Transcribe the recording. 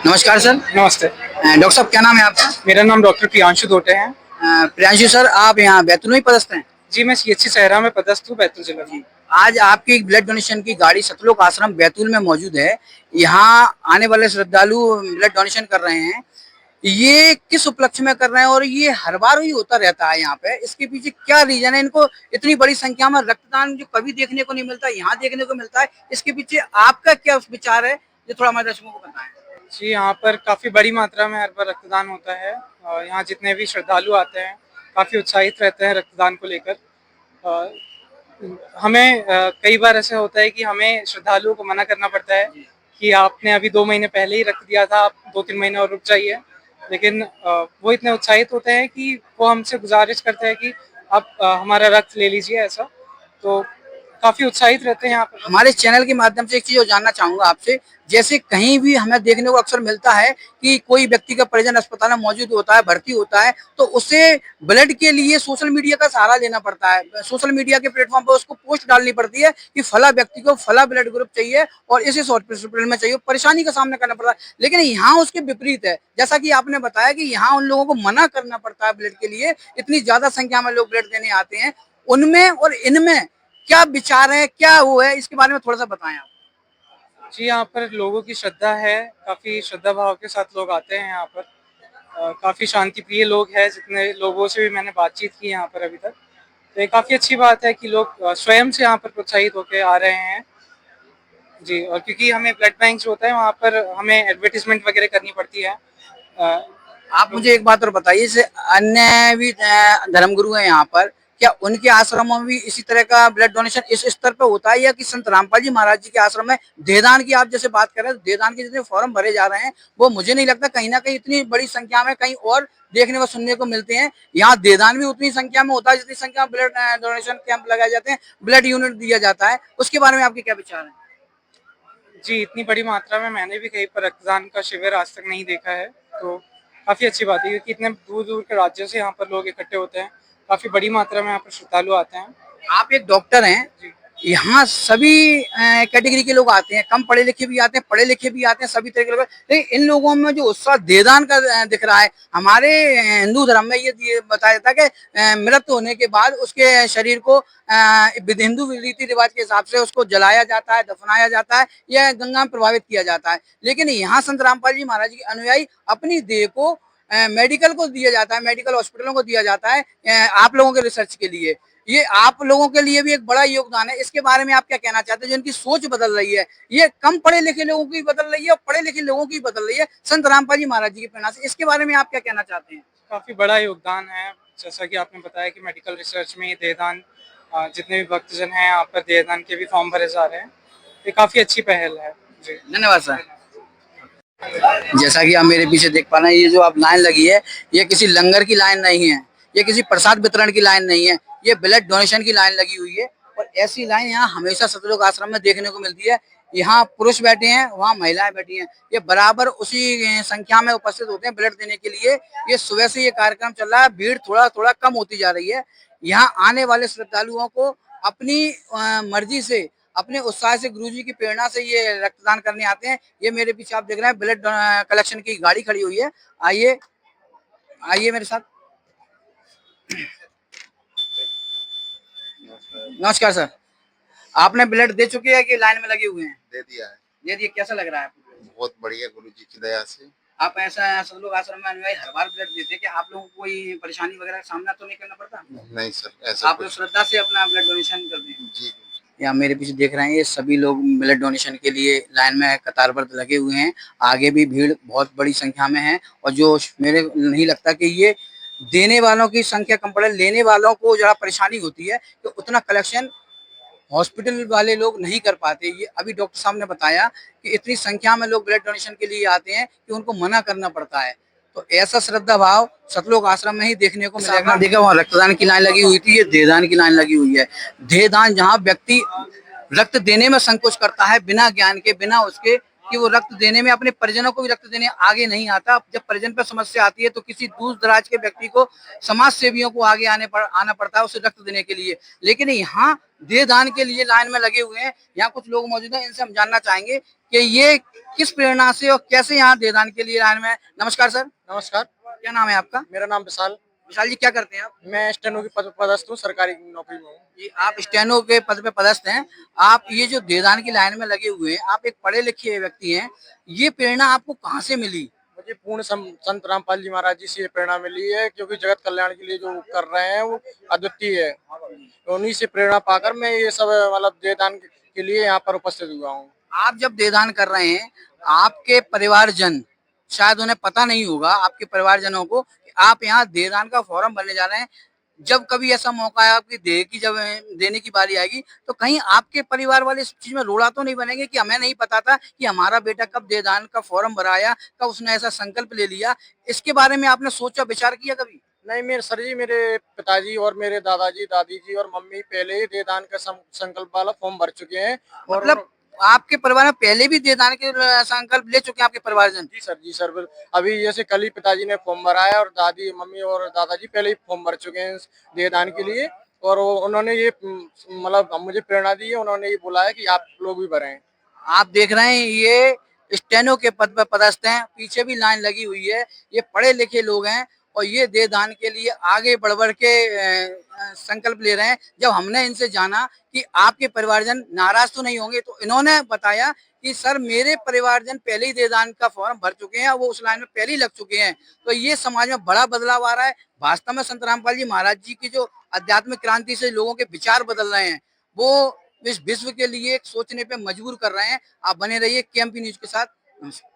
नमस्कार सर। नमस्ते। डॉक्टर साहब क्या नाम है आपका? मेरा नाम डॉक्टर प्रियांशु धोटे है। प्रियांशु सर, आप यहाँ बैतूल में ही पदस्थ हैं? जी, मैं सीएचसी सहरा में पदस्थ हूँ, बैतूल जिला में। जी। आज आपकी ब्लड डोनेशन की गाड़ी सतलोक आश्रम बैतूल में मौजूद है। यहाँ आने वाले श्रद्धालु ब्लड डोनेशन कर रहे हैं। ये किस उपलक्ष्य में कर रहे हैं और ये हर बार ही होता रहता है यहाँ पे? इसके पीछे क्या रीजन है? इनको इतनी बड़ी संख्या में रक्तदान जो कभी देखने को नहीं मिलता, यहाँ देखने को मिलता है। इसके पीछे आपका क्या विचार है, ये थोड़ा हमारे दर्शकों को बताएं। जी, यहाँ पर काफ़ी बड़ी मात्रा में हर बार रक्तदान होता है और यहाँ जितने भी श्रद्धालु आते हैं, काफ़ी उत्साहित रहते हैं रक्तदान को लेकर। अ, हमें कई बार ऐसा होता है कि हमें श्रद्धालुओं को मना करना पड़ता है कि आपने अभी 2 महीने पहले ही रक्त दिया था, आप 2-3 महीने और रुक जाइए। लेकिन वो इतने उत्साहित होते हैं कि वो हमसे गुज़ारिश करते हैं कि आप हमारा रक्त ले लीजिए ऐसा। तो काफ़ी उत्साहित रहते हैं यहाँ पर। हमारे चैनल के माध्यम से एक चीज और जानना चाहूंगा आपसे, जैसे कहीं भी हमें देखने को अक्सर मिलता है कि कोई व्यक्ति का परिजन अस्पताल में मौजूद होता है, भर्ती होता है, तो उसे ब्लड के लिए सोशल मीडिया का सहारा लेना पड़ता है। सोशल मीडिया के प्लेटफॉर्म पर उसको पोस्ट डालनी पड़ती है कि फला व्यक्ति को फला ब्लड ग्रुप चाहिए और इस हॉस्पिटल में चाहिए। परेशानी का सामना करना पड़ता है, लेकिन यहाँ उसके विपरीत है। जैसा कि आपने बताया कि यहाँ उन लोगों को मना करना पड़ता है ब्लड के लिए। इतनी ज्यादा संख्या में लोग ब्लड देने आते हैं, उनमें और इनमें क्या विचार है, क्या वो है, इसके बारे में थोड़ा सा बताएं आप। जी, यहाँ पर लोगों की श्रद्धा है, काफ़ी श्रद्धा भाव के साथ लोग आते हैं यहाँ पर। काफ़ी शांतिप्रिय लोग हैं, जितने लोगों से भी मैंने बातचीत की यहाँ पर अभी तक। तो ये काफ़ी अच्छी बात है कि लोग स्वयं से यहाँ पर प्रोत्साहित होके आ रहे हैं। जी, और क्योंकि हमें ब्लड बैंक जो होता है वहाँ पर हमें एडवर्टाइज़मेंट वगैरह करनी पड़ती है। आप मुझे एक बात और बताइए, जैसे अन्य भी धर्मगुरु हैं यहाँ पर, क्या उनके आश्रमों में भी इसी तरह का ब्लड डोनेशन इस स्तर पर होता है, या कि संत रामपाल जी महाराज जी के आश्रम में देहदान की आप जैसे बात कर रहे हैं, देहदान के जितने फॉर्म भरे जा रहे हैं वो मुझे नहीं लगता कहीं ना कहीं इतनी बड़ी संख्या में कहीं और देखने व सुनने को मिलते हैं। यहाँ देहदान भी उतनी संख्या में होता है जितनी संख्या में ब्लड डोनेशन कैंप लगाए जाते हैं, ब्लड यूनिट दिया जाता है। उसके बारे में आपके क्या विचार है? जी, इतनी बड़ी मात्रा में मैंने भी कहीं पर रक्तदान का शिविर आज तक नहीं देखा है, तो काफ़ी अच्छी बात है क्योंकि इतने दूर-दूर के राज्यों से यहाँ पर लोग इकट्ठे होते हैं। काफ़ी बड़ी मात्रा में यहाँ पर श्रद्धालु आते हैं। आप एक डॉक्टर हैं, जी। यहाँ सभी कैटेगरी के लोग आते हैं, कम पढ़े लिखे भी आते हैं, पढ़े लिखे भी आते हैं, सभी तरह के लोग। लेकिन इन लोगों में जो उत्साह देहदान का दिख रहा है, हमारे हिंदू धर्म में ये बताया जाता है कि मृत्यु होने के बाद उसके शरीर को हिंदू रीति रिवाज के हिसाब से उसको जलाया जाता है, दफनाया जाता है, या गंगा में प्रभावित किया जाता है। लेकिन यहाँ संत रामपाल जी महाराज के अनुयायी अपनी देह को मेडिकल को दिया जाता है, मेडिकल हॉस्पिटलों को दिया जाता है आप लोगों के रिसर्च के लिए। ये आप लोगों के लिए भी एक बड़ा योगदान है। इसके बारे में आप क्या कहना चाहते हैं? जो इनकी सोच बदल रही है, ये कम पढ़े लिखे लोगों की बदल रही है और पढ़े लिखे लोगों की बदल रही है संत रामपाल जी महाराज जी की प्रेरणा से। इसके बारे में आप क्या कहना चाहते हैं? काफ़ी बड़ा योगदान है, जैसा कि आपने बताया कि मेडिकल रिसर्च में देहदान जितने भी भक्तजन हैं यहाँ पर देहदान के भी फॉर्म भरे जा रहे हैं। ये काफ़ी अच्छी पहल है। जी। धन्यवाद सर। जैसा कि आप मेरे पीछे देख पा रहे हैं, ये जो आप लाइन लगी है, ये किसी लंगर की लाइन नहीं है, ये किसी प्रसाद वितरण की लाइन नहीं है, ये ब्लड डोनेशन की लाइन लगी हुई है। और ऐसी लाइन यहाँ हमेशा सतलोक आश्रम में देखने को मिलती है। यहाँ पुरुष बैठे हैं, वहाँ महिलाएं बैठी हैं, ये बराबर उसी संख्या में उपस्थित होते हैं ब्लड देने के लिए। ये सुबह से ये कार्यक्रम चल रहा है, भीड़ थोड़ा थोड़ा कम होती जा रही है। यहाँ आने वाले श्रद्धालुओं को अपनी मर्जी से, अपने उत्साह से, गुरुजी की प्रेरणा से ये रक्तदान करने आते हैं। ये मेरे पीछे आप देख रहे हैं ब्लड कलेक्शन की गाड़ी खड़ी हुई है। आइए आइए मेरे साथ। नमस्कार सर। आपने ब्लड दे चुके हैं कि लाइन में लगे हुए हैं? दे दिया है। दे दिए, कैसा लग रहा है आपको? बहुत बढ़िया गुरुजी की दया से। आप ऐसा सतलोक आश्रम में अनुयायी हर बार ब्लड देते हैं कि आप लोगों को कोई परेशानी वगैरह का सामना तो नहीं करना पड़ता? नहीं सर, ऐसा आप लोग श्रद्धा से अपना ब्लड डोनेशन करते हैं? जी। या मेरे पीछे देख रहे हैं, ये सभी लोग ब्लड डोनेशन के लिए लाइन में कतारबद्ध लगे हुए हैं। आगे भी भीड़ बहुत बड़ी संख्या में है, और जो मेरे नहीं लगता कि ये देने वालों की संख्या कम पड़े, लेने वालों को जरा परेशानी होती है कि उतना कलेक्शन हॉस्पिटल वाले लोग नहीं कर पाते। ये अभी डॉक्टर साहब ने बताया कि इतनी संख्या में लोग ब्लड डोनेशन के लिए आते हैं कि उनको मना करना पड़ता है। तो ऐसा श्रद्धा भाव सतलोक आश्रम में ही देखने को मिलेगा। देखा वहाँ रक्तदान की लाइन लगी हुई थी, ये देहदान की लाइन लगी हुई है। देहदान जहाँ व्यक्ति रक्त देने में संकोच करता है, बिना ज्ञान के, बिना उसके कि वो रक्त देने में अपने परिजनों को भी रक्त देने आगे नहीं आता। जब परिजन पर समस्या आती है तो किसी दूर दराज के व्यक्ति को, समाज सेवियों को आगे आना पड़ता है उसे रक्त देने के लिए। लेकिन यहाँ देह दान के लिए लाइन में लगे हुए हैं। यहाँ कुछ लोग मौजूद हैं, इनसे हम जानना चाहेंगे कि ये किस प्रेरणा से और कैसे यहाँ देह दान के लिए लाइन में है। नमस्कार सर, नमस्कार, क्या नाम है आपका? मेरा नाम विशाल। विशाल जी, क्या करते हैं आप? मैं स्टेनो के पद पदस्थ हूँ, सरकारी नौकरी में हूँ। ये आप स्टेनो के पद पे पदस्थ हैं। आप ये जो देहदान की लाइन में लगे हुए हैं, आप एक पढ़े लिखे व्यक्ति हैं, ये प्रेरणा आपको कहाँ से मिली? मुझे पूर्ण संत रामपाल जी महाराज जी से ये प्रेरणा मिली है, क्योंकि जगत कल्याण के लिए जो कर रहे हैं वो अद्वितीय है। तो उन्हीं से प्रेरणा पाकर मैं ये सब मतलब देहदान के लिए यहाँ पर उपस्थित हुआ हूँ। आप जब देहदान कर रहे हैं, आपके परिवारजन, शायद उन्हें पता नहीं होगा आपके परिवारजनों को कि आप यहाँ देहदान का फॉर्म भरने जा रहे हैं। जब कभी ऐसा मौका है आपकी देह की जब देने की बारी आएगी, तो कहीं आपके परिवार वाले इस चीज में रोड़ा तो नहीं बनेंगे कि हमें नहीं पता था कि हमारा बेटा कब देहदान का फॉर्म भराया, कब उसने ऐसा संकल्प ले लिया? इसके बारे में आपने सोचा विचार किया कभी? नहीं, मेरे सर जी, मेरे पिताजी और मेरे दादाजी, दादी जी और मम्मी पहले ही देहदान का संकल्प वाला फॉर्म भर चुके हैं। और मतलब आपके परिवार में पहले भी देहदान के संकल्प ले चुके हैं आपके परिवारजन? जी सर, अभी जैसे कल ही पिताजी ने फॉर्म भरा है और दादी, मम्मी और दादाजी पहले ही फॉर्म भर चुके हैं देहदान के लिए। और उन्होंने ये मतलब मुझे प्रेरणा दी है, उन्होंने ये बोला है कि आप लोग भी भरें। आप देख रहे हैं, ये स्टेनो के पद पर पदस्थ हैं, पीछे भी लाइन लगी हुई है। ये पढ़े लिखे लोग हैं और ये देहदान के लिए आगे बढ़ बढ़ के संकल्प ले रहे हैं। जब हमने इनसे जाना कि आपके परिवारजन नाराज तो नहीं होंगे, तो इन्होंने बताया कि सर मेरे परिवारजन पहले ही देहदान का फॉर्म भर चुके हैं, वो उस लाइन में पहले ही लग चुके हैं। तो ये समाज में बड़ा बदलाव आ रहा है। वास्तव में संत रामपाल जी महाराज जी की जो आध्यात्मिक क्रांति से लोगों के विचार बदल रहे हैं, वो इस विश्व के लिए एक सोचने पे मजबूर कर रहे हैं। आप बने रहिए केएमपी न्यूज के साथ। नमस्कार।